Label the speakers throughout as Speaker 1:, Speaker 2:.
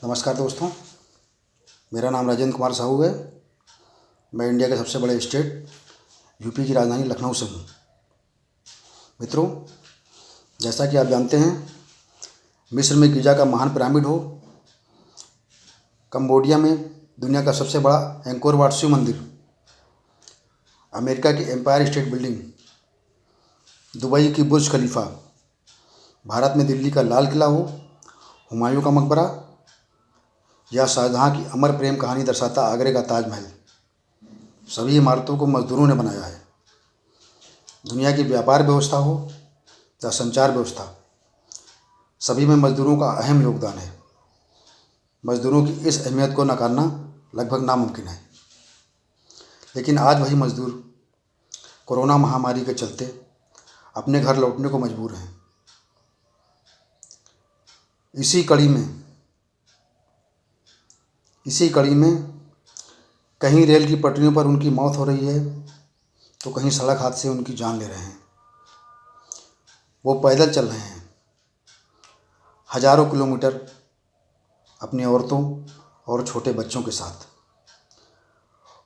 Speaker 1: नमस्कार दोस्तों, मेरा नाम राजेंद्र कुमार साहू है। मैं इंडिया के सबसे बड़े स्टेट यूपी की राजधानी लखनऊ से हूँ। मित्रों, जैसा कि आप जानते हैं, मिस्र में गिजा का महान पिरामिड हो, कंबोडिया में दुनिया का सबसे बड़ा एंकोर वाट शिव मंदिर, अमेरिका की एम्पायर स्टेट बिल्डिंग, दुबई की बुर्ज खलीफा, भारत में दिल्ली का लाल किला हो, हुमायूं का मकबरा या शाहजहाँ की अमर प्रेम कहानी दर्शाता आगरे का ताजमहल, सभी इमारतों को मजदूरों ने बनाया है। दुनिया की व्यापार व्यवस्था हो या संचार व्यवस्था, सभी में मजदूरों का अहम योगदान है। मजदूरों की इस अहमियत को नकारना लगभग नामुमकिन है। लेकिन आज वही मजदूर कोरोना महामारी के चलते अपने घर लौटने को मजबूर हैं। इसी कड़ी में कहीं रेल की पटरियों पर उनकी मौत हो रही है तो कहीं सड़क हादसे उनकी जान ले रहे हैं। वो पैदल चल रहे हैं हजारों किलोमीटर अपनी औरतों और छोटे बच्चों के साथ।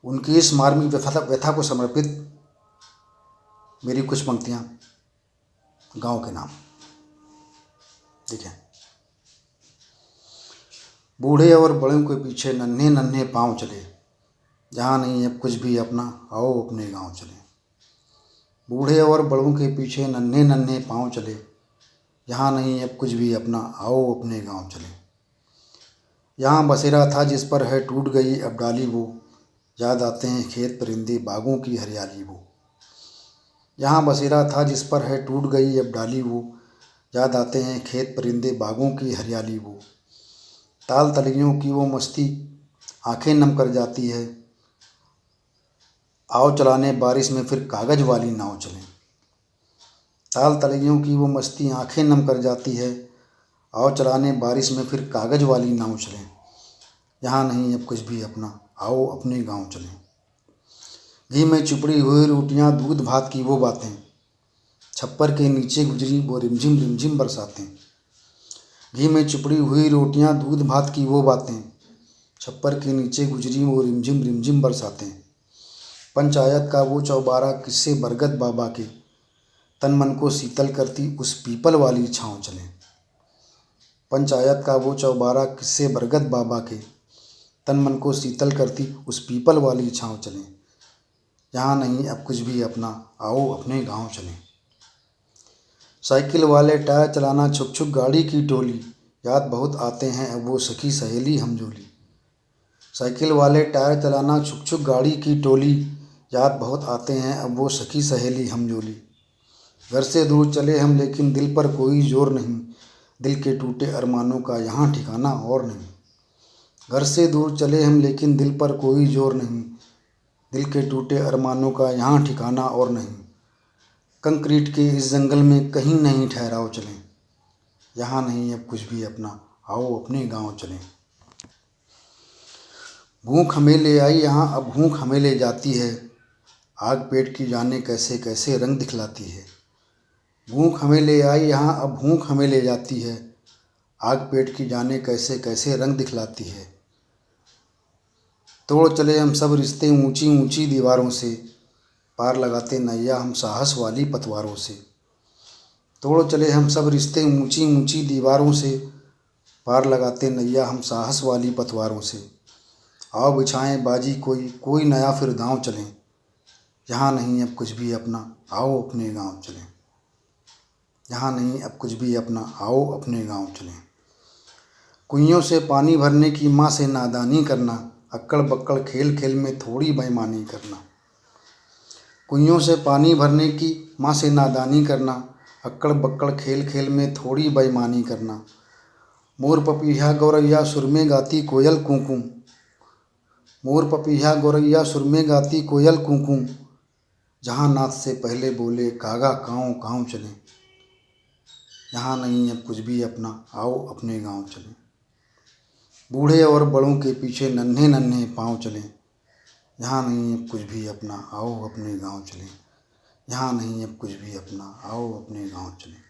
Speaker 1: उनकी इस मार्मिक व्यथा को समर्पित मेरी कुछ पंक्तियाँ गांव के नाम। देखें, बूढ़े और बड़ों के पीछे नन्हे नन्हे पाँव चले, जहाँ नहीं अब कुछ भी अपना, आओ अपने गांव चले। बूढ़े और बड़ों के पीछे नन्हे नन्हे पाँव चले, यहाँ नहीं अब कुछ भी अपना, आओ अपने गांव चले। यहाँ बसेरा था जिस पर है टूट गई अब डाली वो, याद आते हैं खेत परिंदे बागों की हरियाली वो। यहाँ बसेरा था जिस पर है टूट गई अब डाली वो, याद आते हैं खेत परिंदे बागों की हरियाली वो। ताल तलैयों की वो मस्ती आंखें नम कर जाती है, आओ चलाने बारिश में फिर कागज़ वाली नाव चलें। ताल तलैयों की वो मस्ती आंखें नम कर जाती है, आओ चलाने बारिश में फिर कागज़ वाली नाव चलें। यहाँ नहीं अब कुछ भी अपना, आओ अपने गांव चलें। घी में चुपड़ी हुई रोटियां दूध भात की वो बातें, छप्पर के नीचे गुजरी वो रिमझिम रिमझिम बरसातें। घी में चुपड़ी हुई रोटियां दूध भात की वो बातें, छप्पर के नीचे गुजरी वो रिमझिम रिमझिम बरसातें। पंचायत का वो चौबारा किस्से बरगद बाबा के, तन मन को शीतल करती उस पीपल वाली छाँव चलें। पंचायत का वो चौबारा किस्से बरगद बाबा के, तन मन को शीतल करती उस पीपल वाली छाँव चलें। यहाँ नहीं अब कुछ भी अपना, आओ अपने गांव चलें। साइकिल वाले टायर चलाना छुक छुक गाड़ी की टोली, याद बहुत आते हैं अब वो सखी सहेली हमजोली। साइकिल वाले टायर चलाना छुक छुक गाड़ी की टोली, याद बहुत आते हैं अब वो सखी सहेली हमजोली। घर से दूर चले हम लेकिन दिल पर कोई जोर नहीं, दिल के टूटे अरमानों का यहाँ ठिकाना और नहीं। घर से दूर चले हम लेकिन दिल पर कोई जोर नहीं, दिल के टूटे अरमानों का यहाँ ठिकाना और नहीं। कंक्रीट के इस जंगल में कहीं नहीं ठहराव चलें, यहाँ नहीं अब कुछ भी अपना, आओ अपने गांव चलें। भूख हमें ले आई यहाँ अब भूख हमें ले जाती है, आग पेट की जाने कैसे कैसे रंग दिखलाती है। भूख हमें ले आई यहाँ अब भूख हमें ले जाती है, आग पेट की जाने कैसे कैसे रंग दिखलाती है। तोड़ चले हम सब रिश्ते ऊंची ऊंची दीवारों से, पार लगाते नैया हम साहस वाली पतवारों से। तोड़ चले हम सब रिश्ते ऊंची ऊंची दीवारों से, पार लगाते नैया हम साहस वाली पतवारों से। आओ बिछाएं बाजी कोई नया फिर दांव चलें, यहाँ नहीं अब कुछ भी अपना, आओ अपने गांव चलें। यहाँ नहीं अब कुछ भी अपना, आओ अपने गांव चलें। कुइयों से पानी भरने की माँ से नादानी करना, अक्कड़ बक्कड़ खेल खेल में थोड़ी बेईमानी करना। कुइयों से पानी भरने की माँ से नादानी करना, अक्कड़ बक्कड़ खेल खेल में थोड़ी बेईमानी करना। मोर पपीहा गौरैया सुर में गाती कोयल कूकू, मोर पपीहा गौरैया सुर में गाती कोयल कूकू, जहाँ नाथ से पहले बोले कागा काँव काँव चलें। यहाँ नहीं अब कुछ भी अपना, आओ अपने गांव चलें। बूढ़े और बड़ों के पीछे नन्हे नन्हे पाँव चलें, यहाँ नहीं अब कुछ भी अपना, आओ अपने गांव चलें। यहाँ नहीं अब कुछ भी अपना, आओ अपने गांव चलें।